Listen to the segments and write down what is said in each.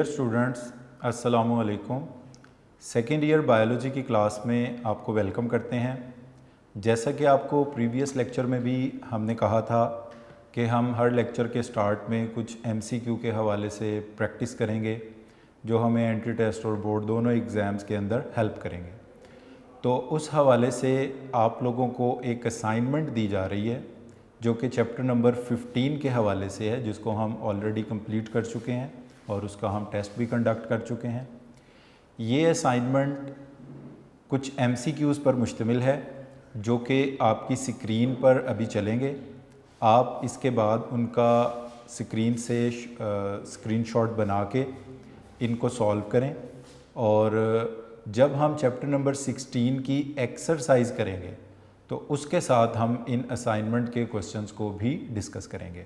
Dear students, अस्सलामु अलैकुम। Second year biology की क्लास में आपको वेलकम करते हैं। जैसा कि आपको प्रीवियस लेक्चर में भी हमने कहा था कि हम हर लेक्चर के स्टार्ट में कुछ एमसीक्यू के हवाले से प्रैक्टिस करेंगे जो हमें एंट्री टेस्ट और बोर्ड दोनों एग्ज़ाम्स के अंदर हेल्प करेंगे। तो उस हवाले से आप लोगों को एक असाइनमेंट दी जा रही है जो कि चैप्टर नंबर 15 के हवाले से है, जिसको हम ऑलरेडी कंप्लीट कर चुके हैं और उसका हम टेस्ट भी कंडक्ट कर चुके हैं। ये असाइनमेंट कुछ एमसीक्यूज़ पर मुश्तमिल है जो कि आपकी स्क्रीन पर अभी चलेंगे। आप इसके बाद उनका स्क्रीन से स्क्रीनशॉट बना के इनको सॉल्व करें और जब हम चैप्टर नंबर 16 की एक्सरसाइज करेंगे तो उसके साथ हम इन असाइनमेंट के क्वेश्चंस को भी डिस्कस करेंगे।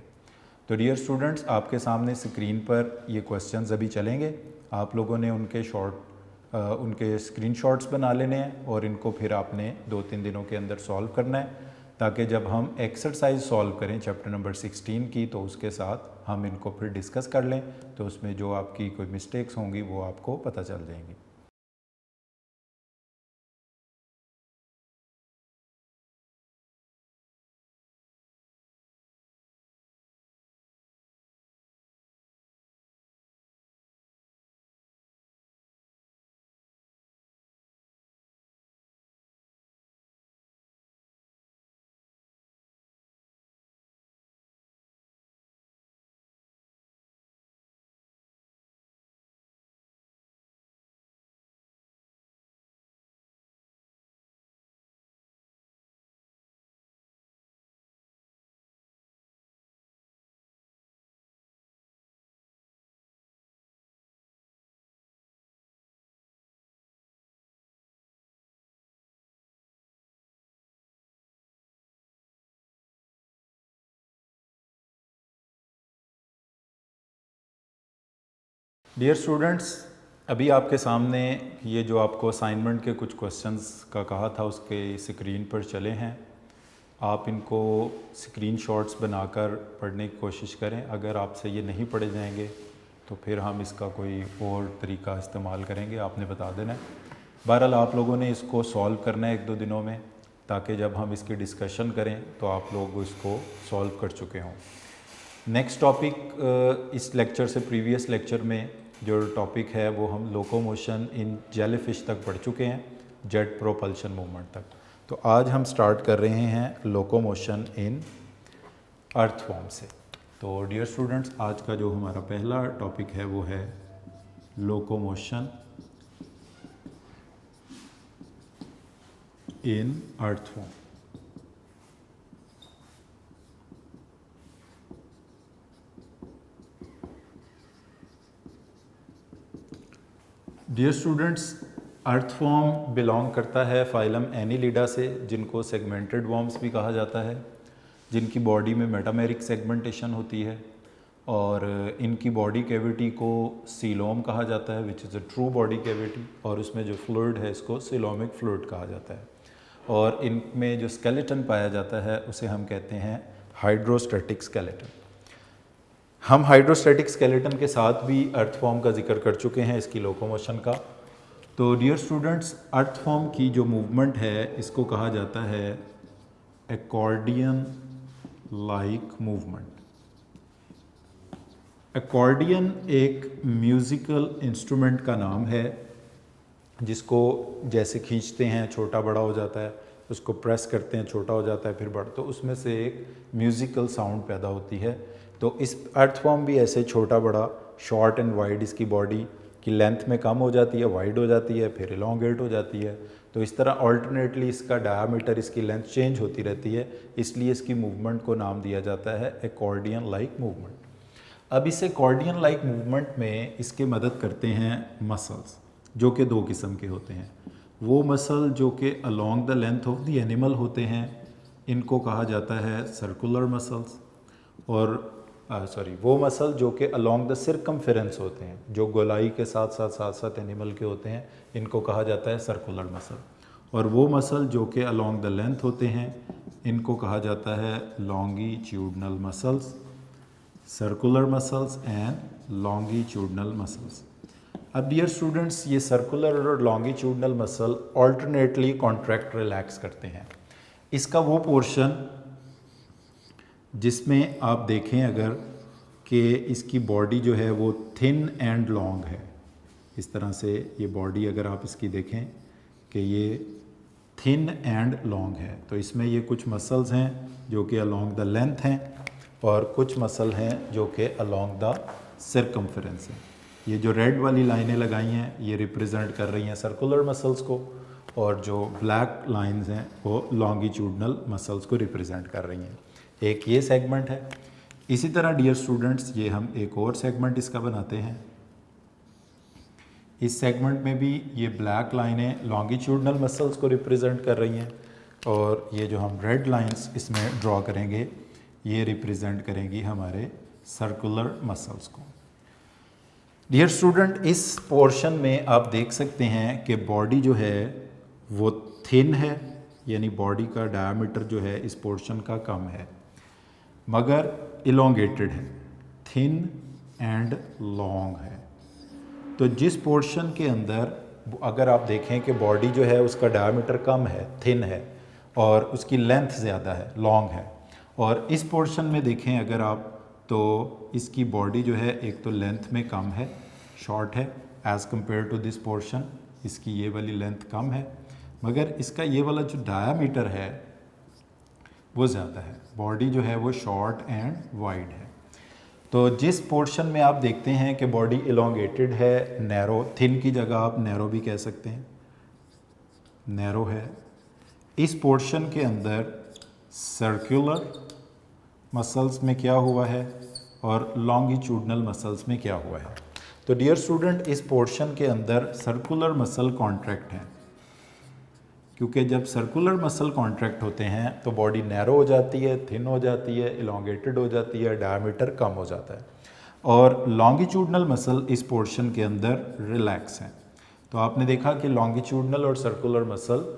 तो डियर स्टूडेंट्स, आपके सामने स्क्रीन पर ये क्वेश्चंस अभी चलेंगे। आप लोगों ने उनके स्क्रीनशॉट्स बना लेने हैं और इनको फिर आपने 2-3 दिनों के अंदर सॉल्व करना है, ताकि जब हम एक्सरसाइज सॉल्व करें चैप्टर नंबर 16 की तो उसके साथ हम इनको फिर डिस्कस कर लें, तो उसमें जो आपकी कोई मिस्टेक्स होंगी वो आपको पता चल जाएंगी। डियर स्टूडेंट्स, अभी आपके सामने ये जो आपको असाइनमेंट के कुछ क्वेश्चंस का कहा था उसके स्क्रीन पर चले हैं। आप इनको स्क्रीनशॉट्स बनाकर पढ़ने की कोशिश करें। अगर आपसे ये नहीं पढ़े जाएंगे तो फिर हम इसका कोई और तरीका इस्तेमाल करेंगे, आपने बता देना है। बहरहाल आप लोगों ने इसको सॉल्व करना है 1-2 दिनों में, ताकि जब हम इसकी डिस्कशन करें तो आप लोग इसको सॉल्व कर चुके हों। नेक्स्ट टॉपिक इस लेक्चर से प्रीवियस लेक्चर में जो टॉपिक है वो हम लोकोमोशन इन जेलीफिश तक पढ़ चुके हैं, जेट प्रोपल्शन मूवमेंट तक। तो आज हम स्टार्ट कर रहे हैं लोकोमोशन इन अर्थवॉर्म से। तो डियर स्टूडेंट्स, आज का जो हमारा पहला टॉपिक है वो है locomotion in earthworm. Dear students, earthworm belong करता है फाइलम एनिलिडा से, जिनको सेगमेंटेड वॉर्म्स भी कहा जाता है, जिनकी बॉडी में मेटामेरिक सेगमेंटेशन होती है और इनकी बॉडी कैविटी को सीलोम कहा जाता है, which is a true body cavity, और उसमें जो फ्लूइड है इसको सीलोमिक फ्लूइड कहा जाता है। और इनमें जो स्केलेटन पाया जाता है उसे हम कहते हैं हाइड्रोस्टैटिक स्केलेटन। हम हाइड्रोस्टैटिक स्केलेटन के साथ भी अर्थवॉर्म का जिक्र कर चुके हैं, इसकी लोकोमोशन का। तो डियर स्टूडेंट्स, अर्थवॉर्म की जो मूवमेंट है इसको कहा जाता है एकॉर्डियन लाइक मूवमेंट। एकॉर्डियन एक म्यूज़िकल इंस्ट्रूमेंट का नाम है जिसको जैसे खींचते हैं छोटा बड़ा हो जाता है, उसको प्रेस करते हैं छोटा हो जाता है, फिर बढ़, तो उसमें से एक म्यूज़िकल साउंड पैदा होती है। तो इस अर्थवॉर्म भी ऐसे छोटा बड़ा, शॉर्ट एंड वाइड, इसकी बॉडी की लेंथ में कम हो जाती है, वाइड हो जाती है, फिर इलोंगेट हो जाती है। तो इस तरह ऑल्टरनेटली इसका डायामीटर, इसकी लेंथ चेंज होती रहती है, इसलिए इसकी मूवमेंट को नाम दिया जाता है एकॉर्डियन लाइक मूवमेंट। अब इस एकॉर्डियन लाइक मूवमेंट में इसके मदद करते हैं मसल्स, जो कि 2 किस्म के होते हैं। वो मसल जो कि along the length of the animal होते हैं, इनको कहा जाता है सर्कुलर मसल्स, और वो मसल जो कि अलोंग द सर्कमफेरेंस होते हैं, जो गोलाई के साथ एनिमल के होते हैं, इनको कहा जाता है सर्कुलर मसल। और वो मसल जो कि अलोंग द लेंथ होते हैं, इनको कहा जाता है longitudinal muscles. Circular muscles and longitudinal muscles. अब डियर स्टूडेंट्स, ये सर्कुलर और longitudinal muscle alternately contract relax करते हैं। इसका वो पोर्शन जिसमें आप देखें अगर कि इसकी बॉडी जो है वो थिन एंड लॉन्ग है, इस तरह से ये बॉडी अगर आप इसकी देखें कि ये थिन एंड लॉन्ग है, तो इसमें ये कुछ मसल्स हैं जो कि अलोंग द लेंथ हैं और कुछ मसल हैं जो कि अलोंग द सर्कमफेरेंस हैं। ये जो रेड वाली लाइनें लगाई हैं ये रिप्रेजेंट कर रही हैं सर्कुलर मसल्स को, और जो ब्लैक लाइंस हैं वो लॉन्गिट्यूडनल मसल्स को रिप्रेजेंट कर रही हैं। एक ये सेगमेंट है। इसी तरह डियर स्टूडेंट्स, ये हम एक और सेगमेंट इसका बनाते हैं। इस सेगमेंट में भी ये ब्लैक लाइनें लॉन्गिट्यूडनल मसल्स को रिप्रेजेंट कर रही हैं, और ये जो हम रेड लाइंस इसमें ड्रॉ करेंगे ये रिप्रेजेंट करेंगी हमारे सर्कुलर मसल्स को। डियर स्टूडेंट, इस पोर्शन में आप देख सकते हैं कि बॉडी जो है वो थिन है, यानी बॉडी का डायमीटर जो है इस पोर्शन का कम है, मगर इलोंगेटेड है, थिन एंड लॉन्ग है। तो जिस पोर्शन के अंदर अगर आप देखें कि बॉडी जो है उसका डायमीटर कम है, थिन है, और उसकी लेंथ ज़्यादा है, लॉन्ग है, और इस पोर्शन में देखें अगर आप तो इसकी बॉडी जो है एक तो लेंथ में कम है, शॉर्ट है as compare to this portion, इसकी ये वाली लेंथ कम है, मगर इसका ये वाला जो डायामीटर है वो ज़्यादा है। बॉडी जो है वो शॉर्ट एंड वाइड है। तो जिस पोर्शन में आप देखते हैं कि बॉडी इलोंगेटेड है, नैरो, थिन की जगह आप नैरो भी कह सकते हैं, नैरो है, इस पोर्शन के अंदर सर्कुलर मसल्स में क्या हुआ है और लॉन्गिट्यूडनल मसल्स में क्या हुआ है। तो डियर स्टूडेंट, इस पोर्शन के अंदर सर्कुलर मसल कॉन्ट्रैक्ट हैं, क्योंकि जब सर्कुलर मसल कॉन्ट्रैक्ट होते हैं तो बॉडी नैरो हो जाती है, थिन हो जाती है, इलोंगेटेड हो जाती है, डायमीटर कम हो जाता है, और लॉन्गिट्यूडनल मसल इस पोर्शन के अंदर रिलैक्स हैं। तो आपने देखा कि लॉन्गिट्यूडनल और सर्कुलर मसल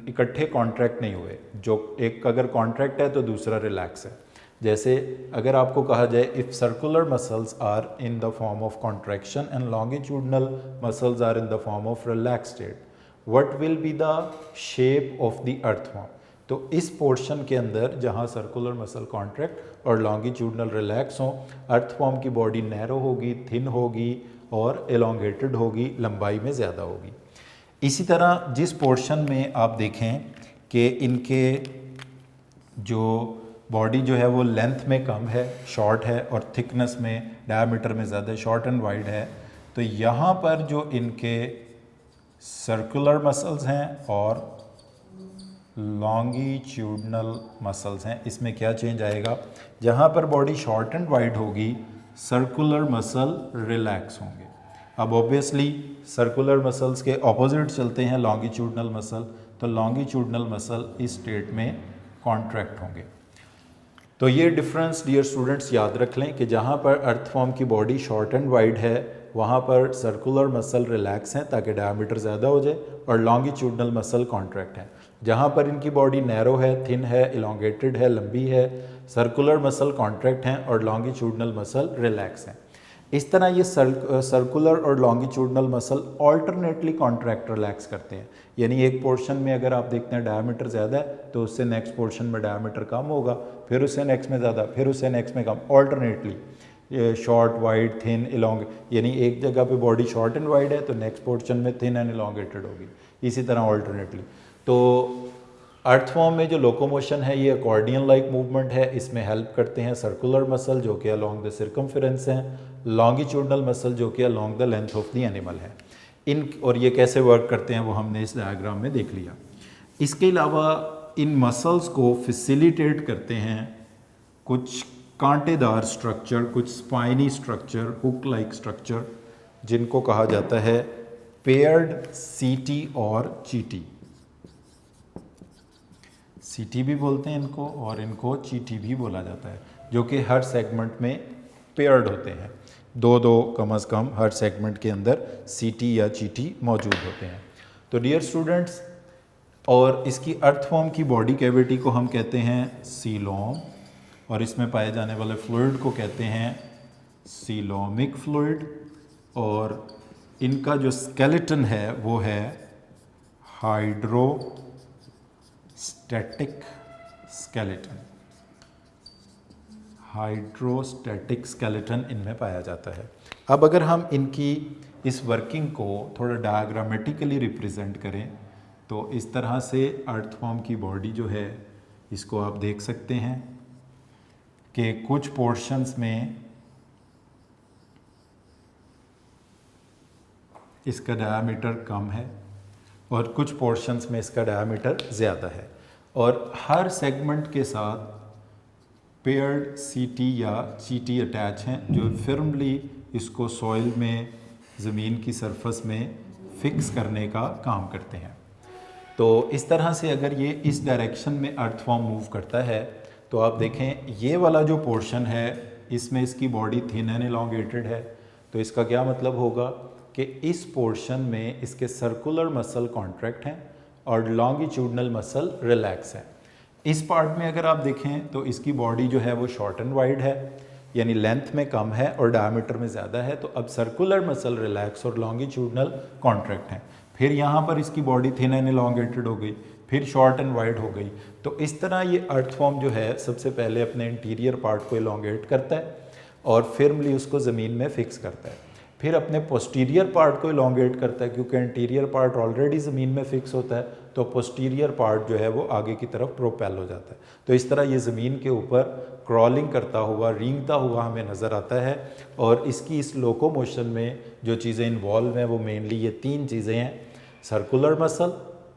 इकट्ठे कॉन्ट्रैक्ट नहीं हुए, जो एक अगर कॉन्ट्रैक्ट है तो दूसरा रिलैक्स है। जैसे अगर आपको कहा जाए if circular muscles are in the form of contraction and longitudinal muscles are in the form of relax state, what will be the shape of the earthworm. तो इस पोर्शन के अंदर जहाँ सर्कुलर मसल कॉन्ट्रैक्ट और longitudinal relax हों, earthworm की body narrow होगी, thin होगी और एलोंगेटेड होगी, लंबाई में ज़्यादा होगी। इसी तरह जिस पोर्शन में आप देखें कि इनके जो बॉडी जो है वो लेंथ में कम है, शॉर्ट है, और थिकनेस में, डायमीटर में ज़्यादा, शॉर्ट एंड वाइड है, तो यहाँ पर जो इनके सर्कुलर मसल्स हैं और लॉन्गिट्यूडनल मसल्स हैं, इसमें क्या चेंज आएगा, जहाँ पर बॉडी शॉर्ट एंड वाइड होगी सर्कुलर मसल रिलैक्स होंगे। अब ऑब्वियसली सर्कुलर मसल्स के ऑपोजिट चलते हैं लॉन्गिट्यूडनल मसल, तो लॉन्गिट्यूडनल मसल इस स्टेट में कॉन्ट्रैक्ट होंगे। तो ये डिफरेंस डियर स्टूडेंट्स याद रख लें कि जहाँ पर अर्थवॉर्म की बॉडी शॉर्ट एंड वाइड है वहाँ पर सर्कुलर मसल रिलैक्स हैं ताकि डायमीटर ज़्यादा हो जाए, और लॉन्गिट्यूडनल मसल कॉन्ट्रैक्ट हैं। जहाँ पर इनकी बॉडी नैरो है, थिन है, इलोंगेटेड है, लंबी है, सर्कुलर मसल कॉन्ट्रैक्ट हैं और लॉन्गिट्यूडनल मसल रिलैक्स हैं। इस तरह ये सर्कुलर और longitudinal muscle alternately contract relax करते हैं। यानी एक पोर्शन में अगर आप देखते हैं डायमीटर ज़्यादा है तो उससे नेक्स्ट पोर्शन में डायमीटर कम होगा, फिर उससे नेक्स्ट में ज़्यादा, फिर उससे नेक्स्ट में कम, ऑल्टरनेटली शॉर्ट, वाइड, थिन, इलोंग, यानी एक जगह पे बॉडी शॉर्ट एंड वाइड है तो नेक्स्ट पोर्शन में थिन एंड इलोंगेटेड होगी, इसी तरह ऑल्टरनेटली। तो अर्थवॉर्म में जो लोकोमोशन है ये अकॉर्डियन लाइक मूवमेंट है, इसमें हेल्प करते हैं सर्कुलर मसल जो कि अलोंग द सर्कमफेरेंस हैं, लॉन्गिट्यूडनल मसल जो कि along the length of the animal है। और ये कैसे वर्क करते हैं वो हमने इस डायग्राम में देख लिया। इसके अलावा इन मसल्स को फैसिलिटेट करते हैं कुछ कांटेदार स्ट्रक्चर, कुछ spiny structure, hook like structure, जिनको कहा जाता है पेयर्ड सीटी और चीटी। सीटी भी बोलते हैं इनको और इनको चीटी भी बोला जाता है, जो कि हर सेगमेंट में पेयर्ड होते हैं, दो दो कम अज़ कम हर सेगमेंट के अंदर सीटी या चीटी मौजूद होते हैं। तो डियर स्टूडेंट्स, और इसकी अर्थवॉर्म की बॉडी कैविटी को हम कहते हैं सीलोम, और इसमें पाए जाने वाले फ्लूइड को कहते हैं सीलोमिक फ्लूइड, और इनका जो स्केलेटन है वो है हाइड्रोस्टैटिक स्केलेटन। हाइड्रोस्टैटिक स्केलेटन इनमें पाया जाता है। अब अगर हम इनकी इस वर्किंग को थोड़ा डायग्रामेटिकली रिप्रेजेंट करें तो इस तरह से अर्थवॉर्म की बॉडी जो है इसको आप देख सकते हैं कि कुछ पोर्शंस में इसका डायामीटर कम है और कुछ पोर्शंस में इसका डायामीटर ज़्यादा है, और हर सेगमेंट के साथ पेयर्ड सीटी या चीटी अटैच हैं जो फर्मली इसको सॉइल में, ज़मीन की सरफेस में फिक्स करने का काम करते हैं। तो इस तरह से अगर ये इस डायरेक्शन में अर्थवॉर्म मूव करता है तो आप देखें ये वाला जो पोर्शन है इसमें इसकी बॉडी थिन एंड एलोंगेटेड है, तो इसका क्या मतलब होगा कि इस पोर्शन में इसके सर्कुलर मसल कॉन्ट्रैक्ट हैं और लॉन्गिट्यूडनल मसल रिलैक्स है। इस पार्ट में अगर आप देखें तो इसकी बॉडी जो है वो शॉर्ट एंड वाइड है, यानी लेंथ में कम है और डायमीटर में ज़्यादा है। तो अब सर्कुलर मसल रिलैक्स और लॉन्गिट्यूडनल कॉन्ट्रैक्ट हैं। फिर यहाँ पर इसकी बॉडी थिन एंड एलोंगेटेड हो गई, फिर शॉर्ट एंड वाइड हो गई। तो इस तरह ये अर्थवॉर्म जो है सबसे पहले अपने इंटीरियर पार्ट को एलोंगेट करता है और फिर्मली उसको ज़मीन में फिक्स करता है, फिर अपने पोस्टीरियर पार्ट को एलोंगेट करता है क्योंकि इंटीरियर पार्ट ऑलरेडी ज़मीन में फिक्स होता है, तो पोस्टीरियर पार्ट जो है वो आगे की तरफ प्रोपेल हो जाता है। तो इस तरह ये ज़मीन के ऊपर क्रॉलिंग करता हुआ, रेंगता हुआ हमें नज़र आता है। और इसकी इस लोकोमोशन में जो चीज़ें इन्वॉल्व हैं वो मेनली ये तीन चीज़ें हैं: circular muscle,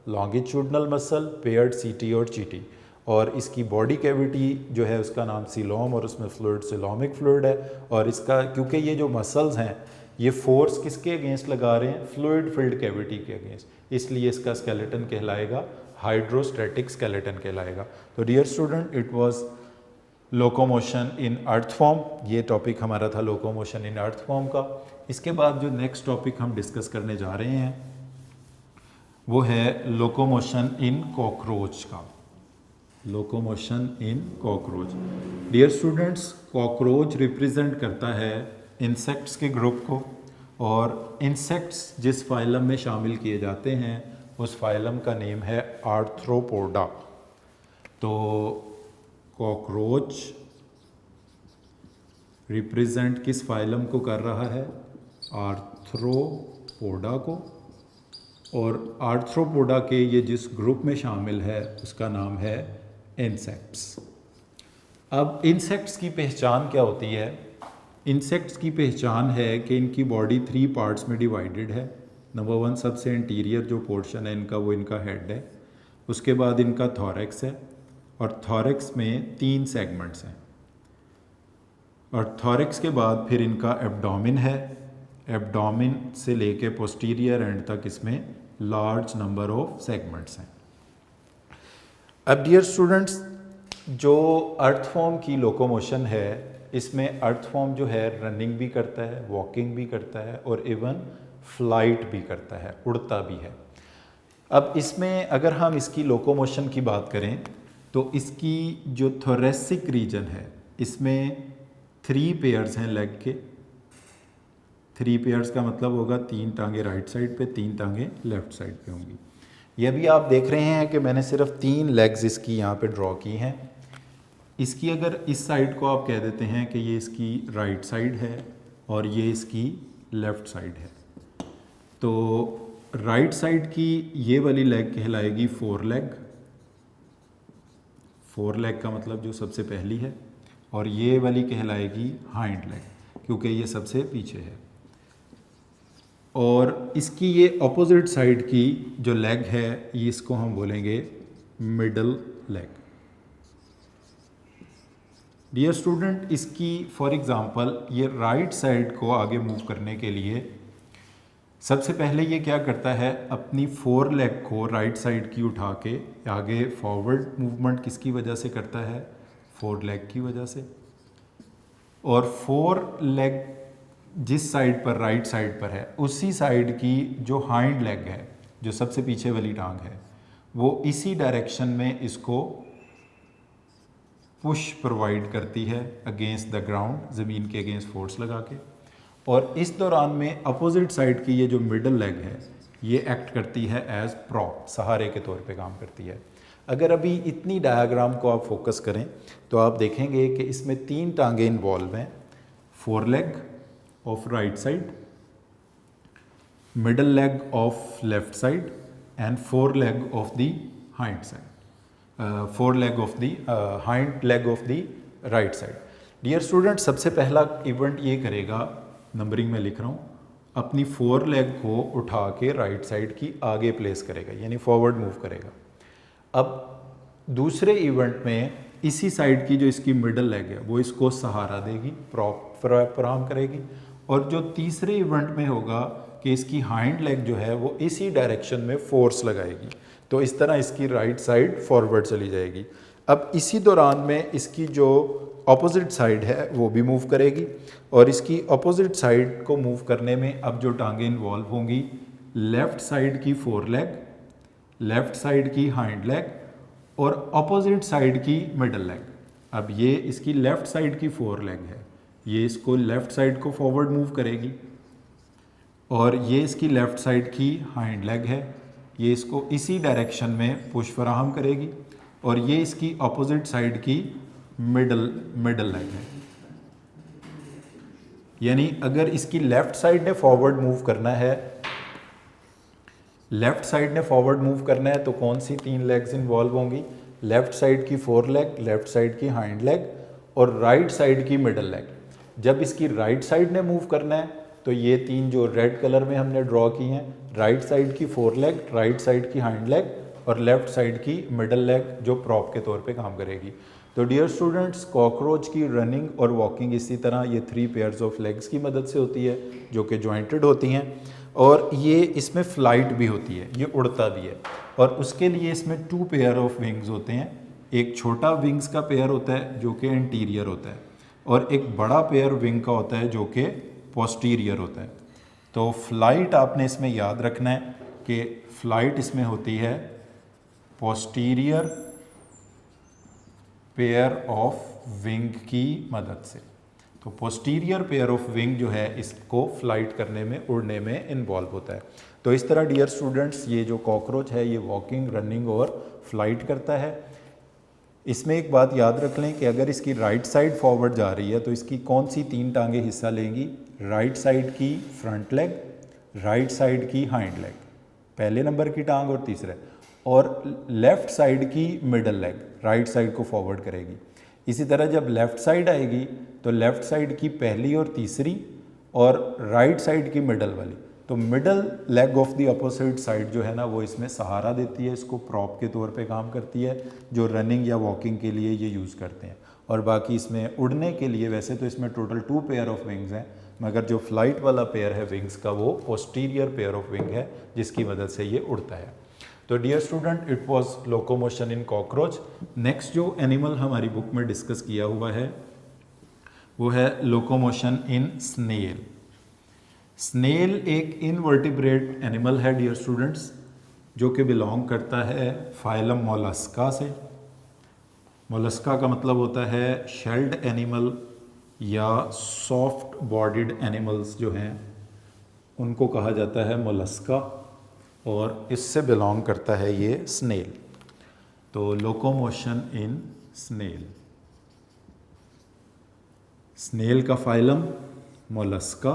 longitudinal muscle, paired सीटी और चीटी। और इसकी बॉडी कैविटी जो है उसका नाम सीलोम और उसमें फ्लूइड सीलोमिक फ्लूइड है। और इसका क्योंकि ये जो मसल्स हैं ये फोर्स किसके अगेंस्ट लगा रहे हैं? फ्लूइड फिल्ड कैविटी के अगेंस्ट, इसलिए इसका स्केलेटन कहलाएगा हाइड्रोस्टैटिक स्केलेटन कहलाएगा। तो dear student, it was locomotion in earthworm. ये टॉपिक हमारा था लोकोमोशन इन अर्थवॉर्म का। इसके बाद जो नेक्स्ट टॉपिक हम डिस्कस करने जा रहे हैं वो है लोकोमोशन इन कॉकरोच का। Locomotion in cockroach. Dear students, cockroach represent करता है इंसेक्ट्स के ग्रुप को, और इंसेक्ट्स जिस फाइलम में शामिल किए जाते हैं उस फाइलम का नेम है आर्थ्रोपोडा। तो कॉकरोच रिप्रेजेंट किस फाइलम को कर रहा है? आर्थ्रोपोडा को। और आर्थ्रोपोडा के ये जिस ग्रुप में शामिल है उसका नाम है इंसेक्ट्स। अब इंसेक्ट्स की पहचान क्या होती है? इंसेक्ट्स की पहचान है कि इनकी बॉडी 3 पार्ट्स में डिवाइडेड है। नंबर 1, सबसे इंटीरियर जो पोर्शन है इनका वो इनका हेड है। उसके बाद इनका थॉरैक्स है, और थॉरैक्स में 3 सेगमेंट्स हैं। और थॉरैक्स के बाद फिर इनका एब्डोमेन है। एब्डोमेन से लेके पोस्टीरियर एंड तक इसमें लार्ज नंबर ऑफ सेगमेंट्स हैं। अब डियर स्टूडेंट्स, जो अर्थवॉर्म की लोकोमोशन है इसमें अर्थवॉर्म जो है रनिंग भी करता है, वॉकिंग भी करता है और इवन फ्लाइट भी करता है, उड़ता भी है। अब इसमें अगर हम इसकी लोकोमोशन की बात करें तो इसकी जो थोरेसिक रीजन है इसमें 3 पेयर्स हैं लेग के। 3 पेयर्स का मतलब होगा 3 टांगे राइट साइड पे, 3 टांगे लेफ्ट साइड पे होंगी। ये भी आप देख रहे हैं कि मैंने सिर्फ 3 लेग्स इसकी यहाँ पे ड्रॉ की हैं। इसकी अगर इस साइड को आप कह देते हैं कि ये इसकी राइट साइड है और ये इसकी लेफ़्ट साइड है, तो राइट साइड की ये वाली लेग कहलाएगी फोर लेग। फोर लेग का मतलब जो सबसे पहली है, और ये वाली कहलाएगी हाइंड लेग क्योंकि ये सबसे पीछे है। और इसकी ये अपोजिट साइड की जो लेग है ये इसको हम बोलेंगे मिडल लेग। डियर स्टूडेंट, इसकी फॉर एग्ज़ाम्पल ये राइट साइड को आगे मूव करने के लिए सबसे पहले ये क्या करता है, अपनी फोर लेग को राइट साइड की उठा के आगे फॉरवर्ड मूवमेंट किसकी वजह से करता है? फोर लेग की वजह से। और फोर लेग जिस साइड पर राइट साइड पर है उसी साइड की जो हाइंड लेग है, जो सबसे पीछे वाली टांग है, वो इसी डायरेक्शन में इसको पुश प्रोवाइड करती है अगेंस्ट द ग्राउंड, ज़मीन के अगेंस्ट फोर्स लगा के। और इस दौरान में अपोजिट साइड की ये जो मिडल लेग है ये एक्ट करती है एज प्रॉप, सहारे के तौर पे काम करती है। अगर अभी इतनी डायग्राम को आप फोकस करें तो आप देखेंगे कि इसमें 3 टांगें इन्वॉल्व हैं, fore leg of right side, middle leg of left side and fore leg of the hind side, fore leg of the hind leg of the right side. Dear student, सबसे पहला इवेंट ये करेगा, numbering में लिख रहा हूँ, अपनी four leg को उठा के राइट साइड की आगे प्लेस करेगा, यानी फॉरवर्ड मूव करेगा। अब दूसरे इवेंट में इसी साइड की जो इसकी मिडल लेग है वो इसको सहारा देगी, प्रॉप फराहम करेगी। और जो तीसरे इवेंट में होगा कि इसकी हाइंड लेग जो है वो इसी डायरेक्शन में फोर्स लगाएगी, तो इस तरह इसकी राइट साइड फॉरवर्ड चली जाएगी। अब इसी दौरान में इसकी जो ऑपोजिट साइड है वो भी मूव करेगी, और इसकी ऑपोजिट साइड को मूव करने में अब जो टांगें इन्वॉल्व होंगी, लेफ़्ट साइड की फोर लेग, लेफ़्ट साइड की हाइंड लेग और ऑपोजिट साइड की मिडल लेग। अब ये इसकी लेफ़्ट साइड की फोर लेग है, ये इसको लेफ़्ट साइड को फॉरवर्ड मूव करेगी, और ये इसकी लेफ़्ट साइड की हाइंड लेग है, ये इसको इसी डायरेक्शन में पुश फराहम करेगी, और ये इसकी ऑपोजिट साइड की मिडल लेग है। यानी अगर इसकी लेफ़्ट साइड ने फॉरवर्ड मूव करना है, लेफ़्ट साइड ने फॉरवर्ड मूव करना है तो कौन सी 3 लेग्स इन्वॉल्व होंगी, लेफ़्ट साइड की फोर लेग, लेफ़्ट साइड की हाइंड लेग और राइट साइड की मिडल लेग। जब इसकी राइट साइड ने मूव करना है तो ये 3 जो रेड कलर में हमने ड्रॉ की हैं, राइट साइड की फोर लेग, राइट साइड की हाइंड लेग और लेफ़्ट साइड की मिडल लेग जो प्रॉप के तौर पे काम करेगी। तो डियर स्टूडेंट्स, कॉकरोच की रनिंग और वॉकिंग इसी तरह ये 3 पेयर्स ऑफ लेग्स की मदद से होती है जो कि जॉइंटेड होती हैं, और ये इसमें फ्लाइट भी होती है, ये उड़ता भी है। और उसके लिए इसमें 2 पेयर ऑफ विंग्स होते हैं, एक छोटा विंग्स का पेयर होता है जो कि इंटीरियर होता है, और एक बड़ा पेयर विंग का होता है जो कि पोस्टीरियर होता है। तो फ्लाइट आपने इसमें याद रखना है कि फ्लाइट इसमें होती है पोस्टीरियर पेयर ऑफ विंग की मदद से। तो पोस्टीरियर पेयर ऑफ विंग जो है इसको फ्लाइट करने में, उड़ने में इन्वॉल्व होता है। तो इस तरह डियर स्टूडेंट्स, ये जो कॉकरोच है ये वॉकिंग, रनिंग और फ्लाइट करता है। इसमें एक बात याद रख लें कि अगर इसकी राइट साइड फॉरवर्ड जा रही है तो इसकी कौन सी 3 टांगें हिस्सा लेंगी, राइट साइड की फ्रंट लेग, राइट साइड की हाइंड लेग, पहले नंबर की टांग और तीसरे, और लेफ़्ट साइड की मिडल लेग राइट साइड को फॉरवर्ड करेगी। इसी तरह जब लेफ़्ट साइड आएगी तो लेफ़्ट साइड की पहली और तीसरी और राइट साइड की मिडल वाली। तो middle leg of the opposite side जो है ना वो इसमें सहारा देती है, इसको प्रॉप के तौर पे काम करती है, जो रनिंग या वॉकिंग के लिए ये यूज़ करते हैं। और बाकी इसमें उड़ने के लिए वैसे तो इसमें टोटल 2 पेयर ऑफ विंग्स हैं, मगर जो फ्लाइट वाला पेयर है विंग्स का वो पोस्टीरियर पेयर ऑफ विंग है जिसकी मदद से ये उड़ता है। तो dear student, it was locomotion in cockroach. Next जो एनिमल हमारी बुक में डिस्कस किया हुआ है वो है लोकोमोशन इन स्नेल। स्नेल एक इनवर्टिब्रेट एनिमल है डियर स्टूडेंट्स, जो कि बिलोंग करता है फाइलम मोलस्का से। मोलस्का का मतलब होता है शेल्ड एनिमल या सॉफ्ट बॉडीड एनिमल्स जो हैं उनको कहा जाता है मोलस्का, और इससे बिलोंग करता है ये स्नेल। तो लोकोमोशन इन स्नेल, स्नेल का फाइलम मोलस्का,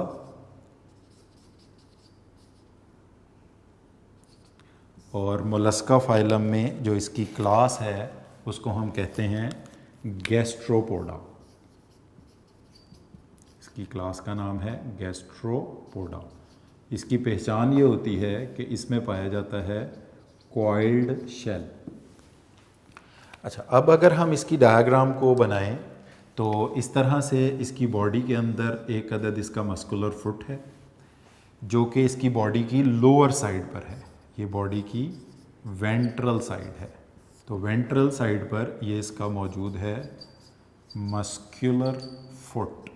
और मोलस्का फाइलम में जो इसकी क्लास है उसको हम कहते हैं गैस्ट्रोपोडा। इसकी क्लास का नाम है गैस्ट्रोपोडा। इसकी पहचान ये होती है कि इसमें पाया जाता है कॉइल्ड शेल। अच्छा, अब अगर हम इसकी डायग्राम को बनाएं तो इस तरह से इसकी बॉडी के अंदर एक अदद इसका मस्कुलर फुट है जो कि इसकी बॉडी की लोअर साइड पर है, ये बॉडी की वेंट्रल साइड है। तो वेंट्रल साइड पर ये इसका मौजूद है मस्कुलर फुट।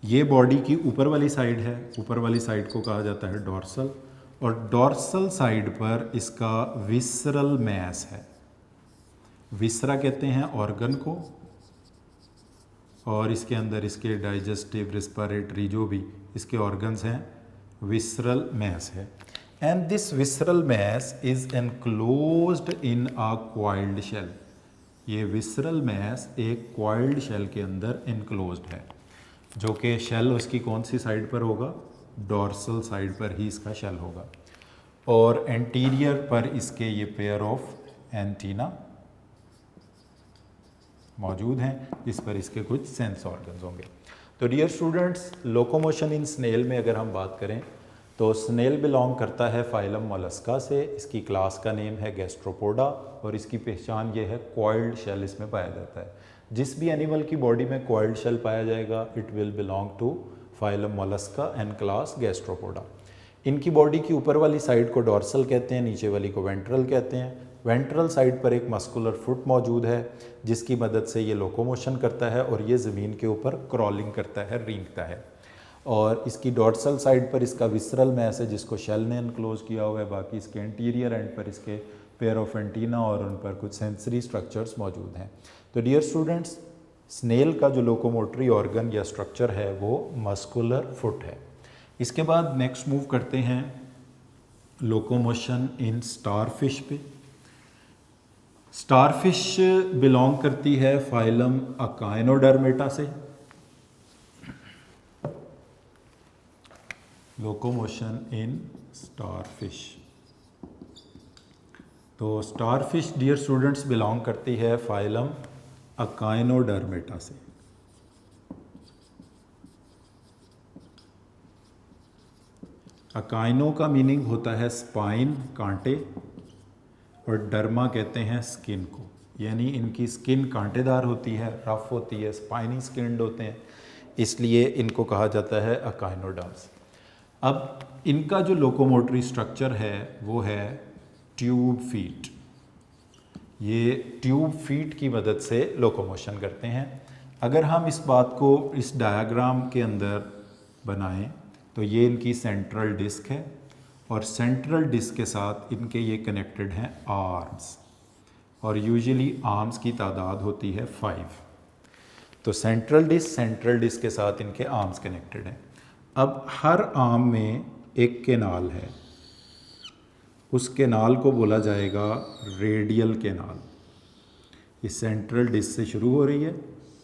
ये बॉडी की ऊपर वाली साइड है, ऊपर वाली साइड को कहा जाता है डॉर्सल, और डॉर्सल साइड पर इसका विसरल मैस है। विसरा कहते हैं ऑर्गन को, और इसके अंदर इसके डाइजेस्टिव, रेस्पिरेटरी जो भी इसके ऑर्गन्स हैं, विसरल मैस है। And this visceral mass is enclosed in a coiled shell. ये विसरल मैस एक कॉइल्ड शेल के अंदर एनक्लोज्ड है, जो कि शेल उसकी कौन सी साइड पर होगा, डॉर्सल साइड पर ही इसका शेल होगा, और एंटीरियर पर इसके ये पेयर ऑफ एंटीना मौजूद हैं, जिस पर इसके कुछ सेंस ऑर्गन्स होंगे। तो dear students, locomotion in snail में अगर हम बात करें तो स्नेल बिलोंग करता है फाइलम मोलस्का से। इसकी क्लास का नेम है गैस्ट्रोपोडा, और इसकी पहचान ये है कॉइल्ड शेल इसमें पाया जाता है। जिस भी एनिमल की बॉडी में कॉइल्ड शेल पाया जाएगा, it will belong to phylum Mollusca and class Gastropoda. इनकी बॉडी की ऊपर वाली साइड को डॉर्सल कहते हैं, नीचे वाली को वेंट्रल कहते हैं। वेंट्रल साइड पर एक मस्कुलर फुट मौजूद है, जिसकी मदद से ये लोकोमोशन करता है और ये ज़मीन के ऊपर क्रॉलिंग करता है, रेंगता है। और इसकी डॉर्सल साइड पर इसका विसरल मैस है, जिसको शेल ने एनक्लोज किया हुआ है। बाकी इसके एंटीरियर एंड पर इसके पेयर ऑफ एंटीना और उन पर कुछ सेंसरी स्ट्रक्चर्स मौजूद हैं। तो डियर स्टूडेंट्स, स्नेल का जो लोकोमोटरी ऑर्गन या स्ट्रक्चर है वो मस्कुलर फुट है। इसके बाद नेक्स्ट मूव करते हैं लोकोमोशन इन स्टारफिश पे। स्टारफिश बिलोंग करती है फाइलम अकाइनोडर्मेटा से। लोकोमोशन इन स्टारफिश, तो स्टारफिश डियर स्टूडेंट्स बिलोंग करती है फाइलम अकाइनोडर्मेटा से। अकाइनो का मीनिंग होता है स्पाइन, कांटे, और डर्मा कहते हैं स्किन को, यानी इनकी स्किन कांटेदार होती है, रफ होती है, स्पाइनी स्किन्ड होते हैं, इसलिए इनको कहा जाता है अकाइनोडर्म्स। अब इनका जो लोकोमोटरी स्ट्रक्चर है वो है ट्यूब फीट। ये ट्यूब फीट की मदद से लोकोमोशन करते हैं। अगर हम इस बात को इस डायग्राम के अंदर बनाएं तो ये इनकी सेंट्रल डिस्क है, और सेंट्रल डिस्क के साथ इनके ये कनेक्टेड हैं आर्म्स, और यूजुअली आर्म्स की तादाद होती है 5। तो सेंट्रल डिस्क के साथ इनके आर्म्स कनेक्टेड हैं। अब हर आर्म में एक केनाल है, उस केनाल को बोला जाएगा रेडियल केनाल। ये सेंट्रल डिस्क से शुरू हो रही है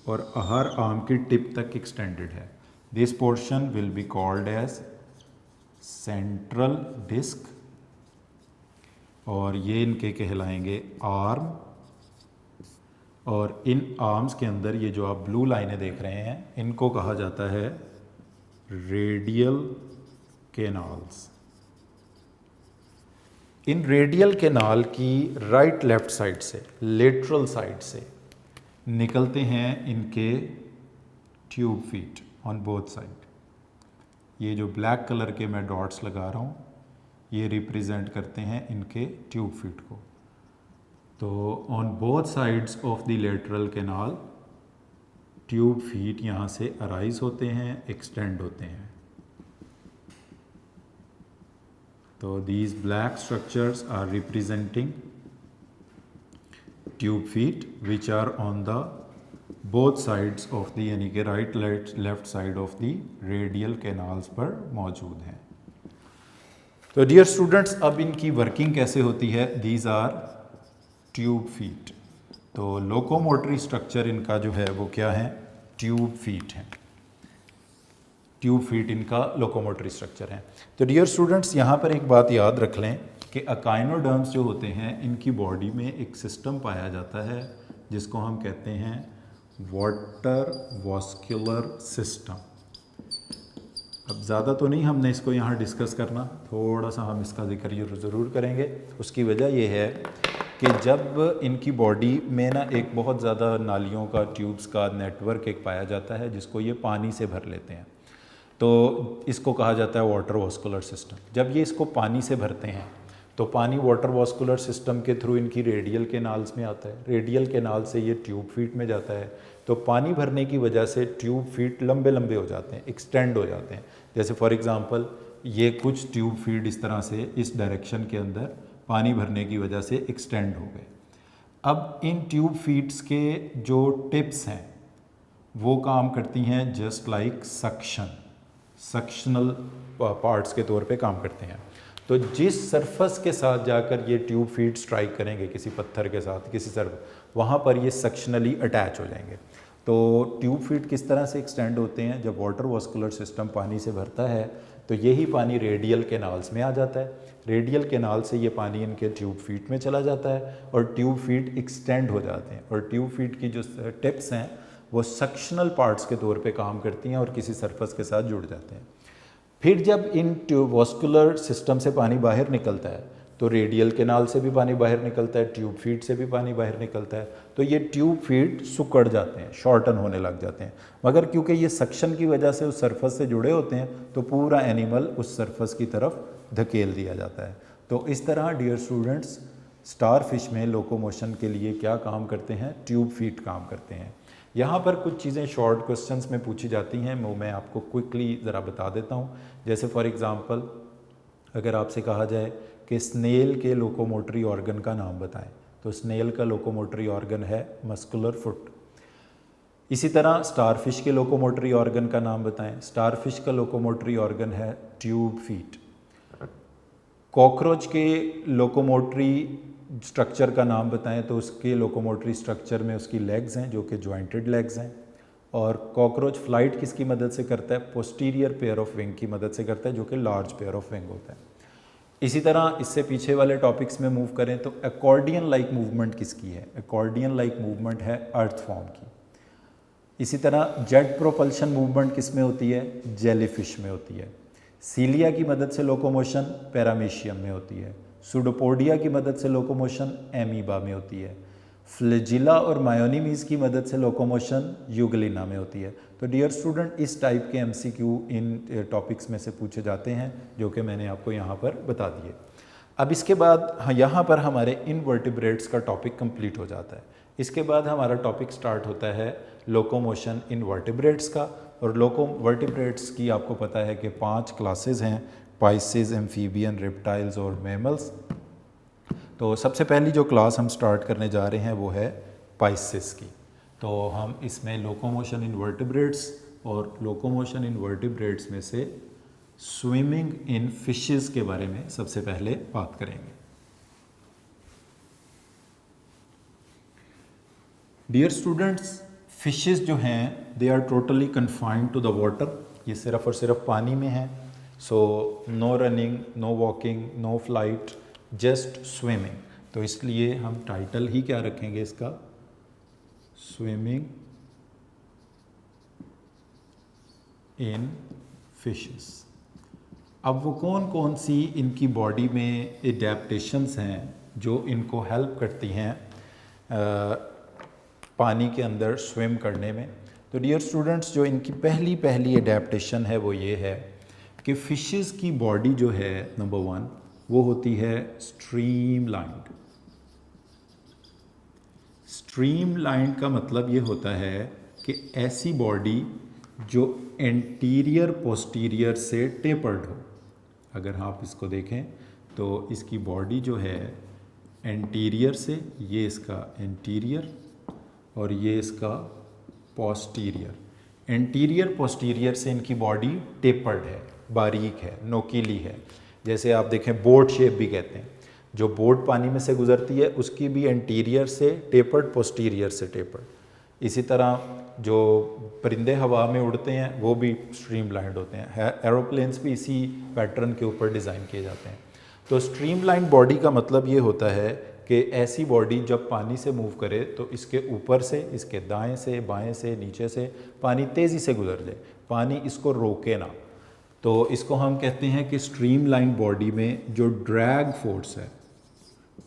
और हर आर्म की टिप तक एक्सटेंडेड है। This portion will be called as central disc, और ये इनके कहलाएंगे आर्म। और इन आर्म्स के अंदर ये जो आप ब्लू लाइनें देख रहे हैं, इनको कहा जाता है रेडियल केनाल्स। इन रेडियल केनाल की राइट लेफ्ट साइड से, लेटरल साइड से निकलते हैं इनके tube feet on both side. ये जो ब्लैक कलर के मैं डॉट्स लगा रहा हूँ, ये रिप्रेजेंट करते हैं इनके ट्यूब फीट को। तो on both sides of the lateral canal tube feet यहाँ से अराइज होते हैं, एक्सटेंड होते हैं। तो these black structures are representing tube feet which are on the both sides of the, यानी कि right left side of the radial canals पर मौजूद हैं। तो डियर स्टूडेंट्स, अब इनकी वर्किंग कैसे होती है? these are tube feet। तो लोकोमोटरी स्ट्रक्चर इनका जो है वो क्या है? ट्यूब फीट है। ट्यूब फीट इनका लोकोमोटरी स्ट्रक्चर है। तो डियर स्टूडेंट्स, यहाँ पर एक बात याद रख लें कि अकाइनोडर्म्स जो होते हैं, इनकी बॉडी में एक सिस्टम पाया जाता है जिसको हम कहते हैं वाटर वास्कुलर सिस्टम। अब ज़्यादा तो नहीं हमने इसको यहाँ डिस्कस करना, थोड़ा सा हम इसका जिक्र ज़रूर करेंगे। उसकी वजह यह है कि जब इनकी बॉडी में ना एक बहुत ज़्यादा नालियों का, ट्यूब्स का नेटवर्क एक पाया जाता है, जिसको ये पानी से भर लेते हैं, तो इसको कहा जाता है वाटर वास्कुलर सिस्टम। जब ये इसको पानी से भरते हैं तो पानी वाटर वास्कुलर सिस्टम के थ्रू इनकी रेडियल केनाल्स में आता है, रेडियल केनाल से ये ट्यूब फीट में जाता है। तो पानी भरने की वजह से ट्यूब फीट लंबे लंबे हो जाते हैं, एक्सटेंड हो जाते हैं। जैसे फॉर एग्जांपल ये कुछ ट्यूब फीट इस तरह से इस डायरेक्शन के अंदर पानी भरने की वजह से एक्सटेंड हो गए। अब इन ट्यूब फीट्स के जो टिप्स हैं वो काम करती हैं जस्ट लाइक सक्शनल पार्ट्स के तौर पे काम करते हैं। तो जिस सरफस के साथ जाकर ये ट्यूब फीट स्ट्राइक करेंगे किसी पत्थर के साथ, किसी वहाँ पर ये सक्शनली अटैच हो जाएंगे। तो ट्यूब फीट किस तरह से एक्सटेंड होते हैं, जब वाटर वास्कुलर सिस्टम पानी से भरता है तो यही पानी रेडियल कैनाल्स में आ जाता है, रेडियल कैनाल से ये पानी इनके ट्यूब फीट में चला जाता है और ट्यूब फीट एक्सटेंड हो जाते हैं और ट्यूब फीट की जो टिप्स हैं वो सक्शनल पार्ट्स के तौर पे काम करती हैं और किसी सरफस के साथ जुड़ जाते हैं। फिर जब इन ट्यूब वास्कुलर सिस्टम से पानी बाहर निकलता है तो रेडियल कैनाल से भी पानी बाहर निकलता है, ट्यूब फीट से भी पानी बाहर निकलता है, तो ये ट्यूब फीट सुकड़ जाते हैं, शॉर्टन होने लग जाते हैं। मगर क्योंकि ये सक्शन की वजह से उस सरफस से जुड़े होते हैं तो पूरा एनिमल उस सरफस की तरफ धकेल दिया जाता है। तो इस तरह डियर स्टूडेंट्स, स्टार फिश में लोकोमोशन के लिए क्या काम करते हैं, ट्यूब फीट काम करते हैं। यहाँ पर कुछ चीज़ें शॉर्ट क्वेश्चंस में पूछी जाती हैं, वो मैं आपको क्विकली ज़रा बता देता हूँ। जैसे फॉर एग्ज़ाम्पल अगर आपसे कहा जाए कि स्नेल के लोकोमोटरी ऑर्गन का नाम बताएं, तो स्नेल का लोकोमोटरी ऑर्गन है मस्कुलर फुट। इसी तरह स्टारफिश के लोकोमोटरी ऑर्गन का नाम बताएं, स्टारफिश का लोकोमोटरी ऑर्गन है ट्यूब फीट। कॉकरोच के लोकोमोटरी स्ट्रक्चर का नाम बताएं, तो उसके लोकोमोटरी स्ट्रक्चर में उसकी लेग्स हैं जो कि जॉइंटेड लेग्स हैं। और कॉकरोच फ्लाइट किसकी मदद से करता है, पोस्टीरियर पेयर ऑफ विंग की मदद से करता है, जो कि लार्ज पेयर ऑफ विंग होता है। इसी तरह इससे पीछे वाले टॉपिक्स में मूव करें तो एकॉर्डियन लाइक मूवमेंट किसकी है, एकॉर्डियन लाइक मूवमेंट है अर्थफॉर्म की। इसी तरह जेट प्रोपल्शन मूवमेंट किस में होती है, जेलीफिश में होती है। सीलिया की मदद से लोकोमोशन पैरामीशियम में होती है। सुडोपोडिया की मदद से लोकोमोशन एमीबा में होती है। फ्लैजिला और मायोनीमीज की मदद से लोकोमोशन यूगलिना में होती है। तो डियर स्टूडेंट, इस टाइप के एमसीक्यू इन टॉपिक्स में से पूछे जाते हैं जो कि मैंने आपको यहाँ पर बता दिए। अब इसके बाद यहाँ पर हमारे इनवर्टिब्रेट्स का टॉपिक कंप्लीट हो जाता है। इसके बाद हमारा टॉपिक स्टार्ट होता है लोकोमोशन इन वर्टिब्रेट्स का। और वर्टिब्रेट्स की आपको पता है कि 5 क्लासेस हैं, पाइसेस, एम्फीबियन, रेप्टाइल्स और मैमल्स। तो सबसे पहली जो क्लास हम स्टार्ट करने जा रहे हैं वो है पाइसेस की। तो हम इसमें लोकोमोशन इन वर्टिब्रेट्स और लोकोमोशन इन वर्टिब्रेट्स में से स्विमिंग इन फिशेस के बारे में सबसे पहले बात करेंगे। डियर स्टूडेंट्स, फिशेस जो हैं they are totally confined to the water, ये सिर्फ और सिर्फ पानी में हैं। So no running, no walking, no flight, just swimming. तो इसलिए हम टाइटल ही क्या रखेंगे इसका, स्विमिंग इन फिशेस। अब वो कौन कौन सी इनकी बॉडी में एडेप्टेशंस हैं जो इनको हेल्प करती हैं पानी के अंदर स्विम करने में। तो डियर स्टूडेंट्स, जो इनकी पहली एडेप्टेशन है वो ये है कि फिशेस की बॉडी जो है नंबर 1 वो होती है स्ट्रीमलाइंड। स्ट्रीमलाइंड का मतलब ये होता है कि ऐसी बॉडी जो एंटीरियर पोस्टीरियर से टेपर्ड हो। अगर आप इसको देखें तो इसकी बॉडी जो है एंटीरियर से, ये इसका एंटीरियर और ये इसका पोस्टीरियर। एंटीरियर पोस्टीरियर से इनकी बॉडी टेपर्ड है, बारीक है, नोकीली है। जैसे आप देखें बोट शेप भी कहते हैं, जो बोट पानी में से गुजरती है उसकी भी एंटीरियर से टेपर्ड, पोस्टीरियर से टेपर्ड। इसी तरह जो परिंदे हवा में उड़ते हैं वो भी स्ट्रीमलाइंड होते हैं। एरोप्लेन्स भी इसी पैटर्न के ऊपर डिज़ाइन किए जाते हैं। तो स्ट्रीमलाइंड बॉडी का मतलब ये होता है कि ऐसी बॉडी जब पानी से मूव करे तो इसके ऊपर से, इसके दाएं से, बाएं से, नीचे से पानी तेज़ी से गुजर जाए, पानी इसको रोके ना। तो इसको हम कहते हैं कि स्ट्रीमलाइन बॉडी में जो ड्रैग फोर्स है,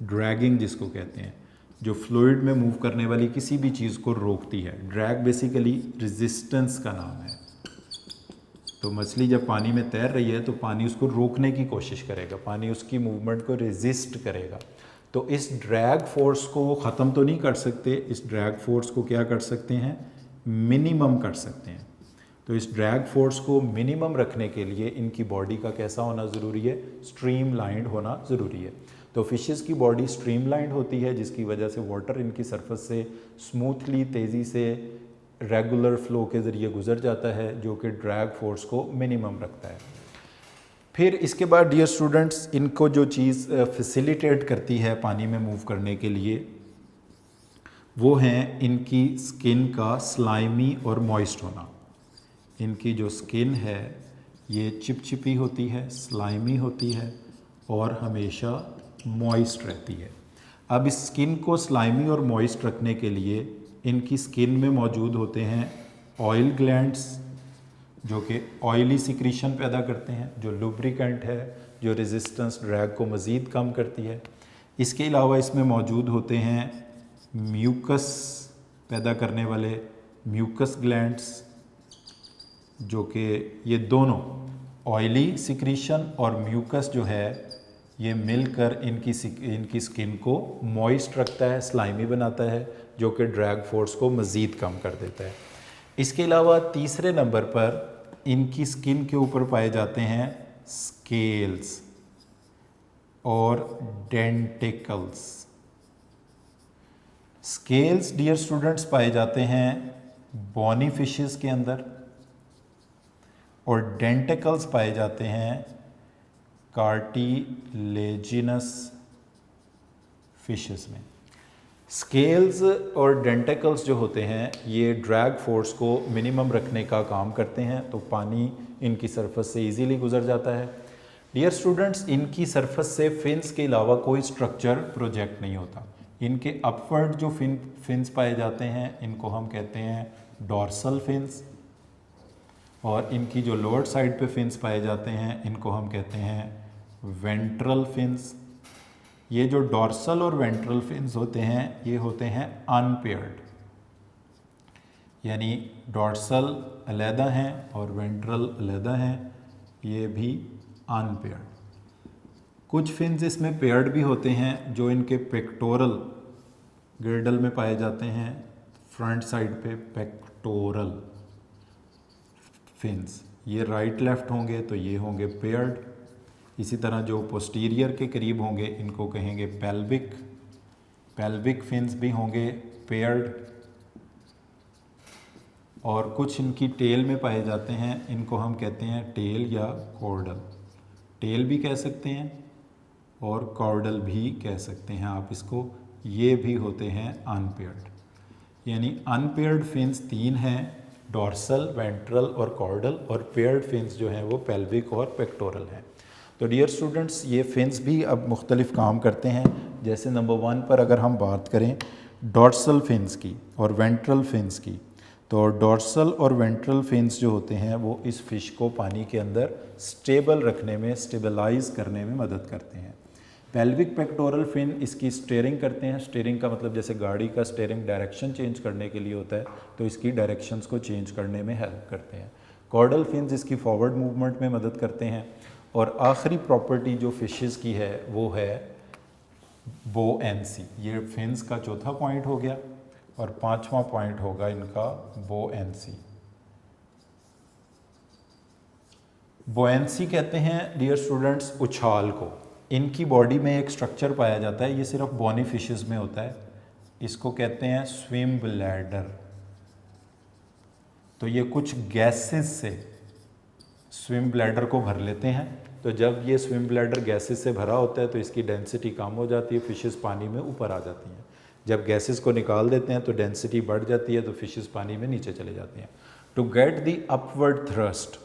ड्रैगिंग जिसको कहते हैं, जो फ्लूइड में मूव करने वाली किसी भी चीज़ को रोकती है। ड्रैग बेसिकली रेजिस्टेंस का नाम है। तो मछली जब पानी में तैर रही है तो पानी उसको रोकने की कोशिश करेगा, पानी उसकी मूवमेंट को रेजिस्ट करेगा। तो इस ड्रैग फोर्स को वो ख़त्म तो नहीं कर सकते, इस ड्रैग फोर्स को क्या कर सकते हैं, मिनिमम कर सकते हैं। तो इस ड्रैग फोर्स को मिनिमम रखने के लिए इनकी बॉडी का कैसा होना ज़रूरी है, स्ट्रीमलाइंड होना ज़रूरी है। तो फिशेस की बॉडी स्ट्रीमलाइंड होती है, जिसकी वजह से वाटर इनकी सरफेस से स्मूथली, तेज़ी से, रेगुलर फ्लो के ज़रिए गुजर जाता है, जो कि ड्रैग फोर्स को मिनिमम रखता है। फिर इसके बाद डियर स्टूडेंट्स, इनको जो चीज़ फैसिलिटेट करती है पानी में मूव करने के लिए, वो हैं इनकी स्किन का स्लाइमी और मॉइस्ट होना। इनकी जो स्किन है ये चिपचिपी होती है, स्लाइमी होती है और हमेशा मॉइस्ट रहती है। अब इस स्किन को स्लाइमी और मॉइस्ट रखने के लिए इनकी स्किन में मौजूद होते हैं ऑयल ग्लैंड्स, जो कि ऑयली सिक्रीशन पैदा करते हैं, जो लुब्रिकेंट है, जो रेजिस्टेंस ड्रैग को मज़ीद कम करती है। इसके अलावा इसमें मौजूद होते हैं म्यूकस पैदा करने वाले म्यूकस ग्लैंड्स, जो कि ये दोनों ऑयली सिक्रीशन और म्यूकस जो है ये मिलकर इनकी स्किन को मॉइस्ट रखता है, स्लाइमी बनाता है, जो कि ड्रैग फोर्स को मज़ीद कम कर देता है। इसके अलावा तीसरे नंबर पर इनकी स्किन के ऊपर पाए जाते हैं स्केल्स और डेंटिकल्स। स्केल्स डियर स्टूडेंट्स पाए जाते हैं बॉनी फिशेस के अंदर और डेंटिकल्स पाए जाते हैं कार्टिलेजिनस फिशेस में। स्केल्स और डेंटिकल्स जो होते हैं ये ड्रैग फोर्स को मिनिमम रखने का काम करते हैं, तो पानी इनकी सरफेस से इजीली गुजर जाता है। डियर स्टूडेंट्स, इनकी सरफेस से फिन्स के अलावा कोई स्ट्रक्चर प्रोजेक्ट नहीं होता। इनके अपवर्ड जो फिन्स पाए जाते हैं इनको हम कहते हैं डॉर्सल फिन्स, और इनकी जो लोअर साइड पे फिन्स पाए जाते हैं इनको हम कहते हैं वेंट्रल फिन्स। ये जो डॉर्सल और वेंट्रल फिन्स होते हैं ये होते हैं अनपेयर्ड, यानी डॉर्सल अलहदा हैं और वेंट्रल अलहदा हैं, ये भी अनपेयर्ड। कुछ फिन्स इसमें पेयर्ड भी होते हैं, जो इनके पेक्टोरल गिर्डल में पाए जाते हैं, फ्रंट साइड पे पेक्टोरल फिन्स, ये राइट लेफ्ट होंगे तो ये होंगे पेयर्ड। इसी तरह जो पोस्टीरियर के करीब होंगे इनको कहेंगे पेल्विक फिन्स भी होंगे पेयर्ड। और कुछ इनकी टेल में पाए जाते हैं, इनको हम कहते हैं टेल या कॉर्डल। टेल भी कह सकते हैं और कॉर्डल भी कह सकते हैं आप इसको, ये भी होते हैं अनपेयर्ड। यानी अनपेयर्ड फिन्स 3 हैं, डॉर्सल, वेंट्रल और कॉर्डल, और पेयर्ड फिन्स जो हैं वो पेल्विक और पेक्टोरल हैं। तो डियर स्टूडेंट्स, ये फिन्स भी अब मुख्तलिफ काम करते हैं। जैसे नंबर 1 पर अगर हम बात करें डॉर्सल फिन्स की और वेंट्रल फिन्स की, तो डॉर्सल और वेंट्रल फिन्स जो होते हैं वो इस फिश को पानी के अंदर स्टेबल रखने में, स्टेबलाइज करने में मदद करते हैं। पेल्विक पेक्टोरल फिन इसकी स्टीयरिंग करते हैं। स्टीयरिंग का मतलब जैसे गाड़ी का स्टीयरिंग डायरेक्शन चेंज करने के लिए होता है, तो इसकी डायरेक्शंस को चेंज करने में हेल्प करते हैं। कॉर्डल फिन्स इसकी फॉरवर्ड मूवमेंट में मदद करते हैं। और आखिरी प्रॉपर्टी जो फिशेस की है वो है बोएंसी। ये फिन्स का चौथा पॉइंट हो गया, और 5वां पॉइंट होगा इनका बोएंसी। बोएंसी कहते हैं डियर स्टूडेंट्स उछाल को। इनकी बॉडी में एक स्ट्रक्चर पाया जाता है, ये सिर्फ बॉनी फिशेस में होता है, इसको कहते हैं स्विम ब्लैडर। तो ये कुछ गैसेस से स्विम ब्लैडर को भर लेते हैं। तो जब ये स्विम ब्लैडर गैसेस से भरा होता है तो इसकी डेंसिटी कम हो जाती है, फिशेस पानी में ऊपर आ जाती हैं। जब गैसेस को निकाल देते हैं तो डेंसिटी बढ़ जाती है, तो फिशेस पानी में नीचे चले जाती हैं। To get the upward thrust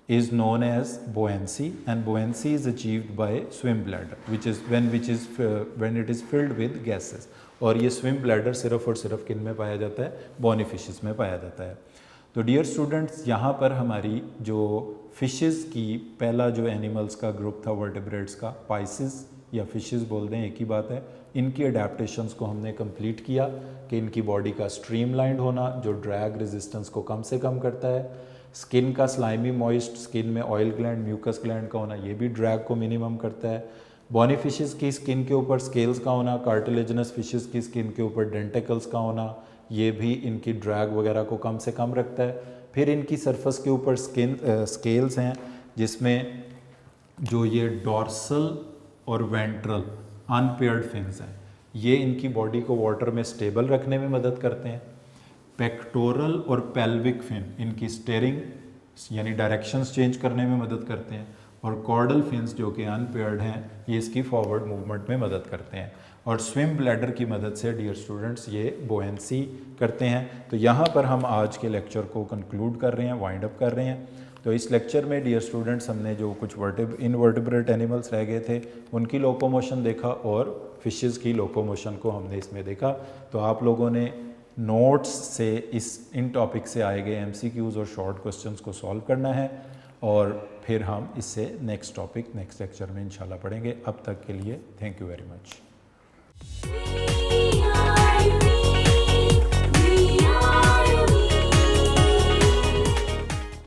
is known as buoyancy, and buoyancy is achieved by swim bladder, which is when it is filled with gases। और ये swim bladder सिर्फ और सिर्फ किन में पाया जाता है, बॉनी फिशेस में पाया जाता है। तो डियर स्टूडेंट्स, यहाँ पर हमारी जो फिशेस की पहला जो एनिमल्स का ग्रुप था वर्टेब्रेट्स का, पाइसिस या फिशेस बोल दें एक ही बात है, इनकी अडेप्टेशंस को हमने कंप्लीट किया कि इनकी बॉडी का स्ट्रीमलाइंड होना जो ड्रैग रेजिस्टेंस को कम से कम करता है, स्किन का स्लाइमी मॉइस्ट, स्किन में ऑयल ग्लैंड, म्यूकस ग्लैंड का होना, ये भी ड्रैग को मिनिमम करता है। बॉनी फिशेस की स्किन के ऊपर स्केल्स का होना, कार्टिलेजिनस फिशेस की स्किन के ऊपर डेंटिकल्स का होना, ये भी इनकी ड्रैग वगैरह को कम से कम रखता है। फिर इनकी सरफेस के ऊपर स्केल्स हैं, जिसमें जो ये डॉर्सल और वेंट्रल अनपेयर्ड फिन्स हैं, ये इनकी बॉडी को वाटर में स्टेबल रखने में मदद करते हैं। पेक्टोरल और पेल्विक फिन इनकी स्टेयरिंग यानी डायरेक्शंस चेंज करने में मदद करते हैं। और कॉर्डल फिन्स जो कि अनपेयर्ड हैं, ये इसकी फॉरवर्ड मूवमेंट में मदद करते हैं। और स्विम ब्लैडर की मदद से डियर स्टूडेंट्स ये बोयंसी करते हैं। तो यहाँ पर हम आज के लेक्चर को कंक्लूड कर रहे हैं, वाइंड अप कर रहे हैं। तो इस लेक्चर में डियर स्टूडेंट्स हमने जो कुछ इनवर्टिब्रेट एनिमल्स रह गए थे उनकी लोकोमोशन देखा और फिशेस की लोकोमोशन को हमने इसमें देखा। तो आप लोगों ने नोट्स से इन टॉपिक से आए गए MCQs और शॉर्ट क्वेश्चंस को सॉल्व करना है और फिर हम इससे नेक्स्ट टॉपिक नेक्स्ट लेक्चर में इंशाल्लाह पढ़ेंगे। अब तक के लिए थैंक यू वेरी मच।